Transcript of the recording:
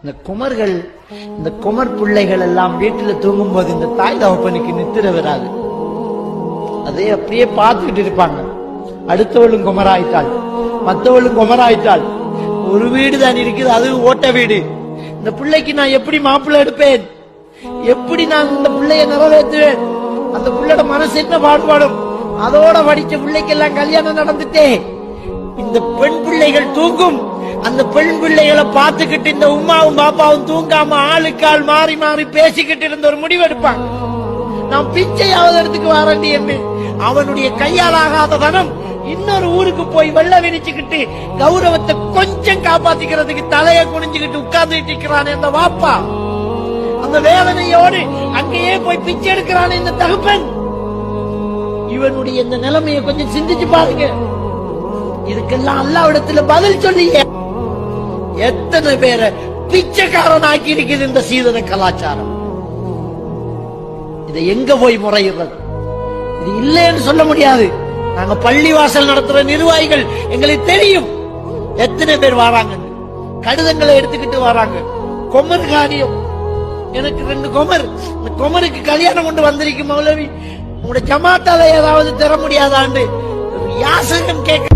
இந்த குமர்கள், இந்த குமர் பிள்ளைகள் எல்லாம் வீட்டில் தூங்கும் போது இந்த தாய் தகப்பனுக்கு நித்திர வராது. அதே அப்படியே பார்த்துக்கிட்டு இருப்பாங்க. அடுத்தவளும் குமராயிட்டாள், மற்றவளும் குமராயிட்டாள். ஒரு வீடு தான் இருக்குது, அது ஓட்ட வீடு. இந்த பிள்ளைக்கு நான் எப்படி மாப்பிள்ளை எடுப்பேன், எப்படி நான் இந்த பிள்ளைய நிறைவேற்றுவேன்? அந்த பிள்ளையோட மனசு என்ன பாடுபாடும்? அதோட படிச்ச பிள்ளைக்கெல்லாம் கல்யாணம் நடந்துட்டே. இந்த பெண் பிள்ளைகள் தூங்கும். அந்த பெண் பிள்ளைகளை பார்த்துக்கிட்டு இந்த உமாவும் பாப்பாவும் தூங்காம ஆளுக்கு ஆள் மாறி மாறி பேசிக்கிட்டு இருந்த ஒரு முடிவெடுப்பாங்க. நான் பிச்சையாவது இடத்துக்கு வரண்டி என்று அவனுடைய கையால் ஆகாத தனம் இன்னொரு ஊருக்கு போய் வெள்ள விரிச்சுக்கிட்டு கௌரவத்தை கொஞ்சம் காப்பாத்திக்கிறதுக்கு தலைய குனிஞ்சுக்கிட்டு உட்கார்ந்துட்டு இருக்கிறானே அந்த வாப்பா. அந்த வேதனையோடு அங்கேயே போய் பிச்சை எடுக்கிறானே இந்த தகப்பன். இவனுடைய இந்த நிலைமையை கொஞ்சம் சிந்திச்சு பாருங்க. இதுக்கெல்லாம் அல்லாஹ்விடத்துல பதில் சொல்லி எத்தனை பேரை பிச்சைக்காரன் ஆக்கி இருக்குது இந்த சீதன கலாச்சாரம். இதை எங்க போய் முறையிடுறது? இது இல்லைன்னு சொல்ல முடியாது. நாங்க பள்ளிவாசல் நடத்துற நிர்வாகிகள், எங்களுக்கு தெரியும் எத்தனை பேர் வராங்க, கடிதங்களை எடுத்துக்கிட்டு வராங்க. கொமர் காரியம், எனக்கு 2 கொமர், இந்த கொமருக்கு கல்யாணம் கொண்டு வந்திருக்கும் மௌலவி, உங்களுடைய ஜமாத்தால ஏதாவது தர முடியாதான்னு யாசகம் கேட்க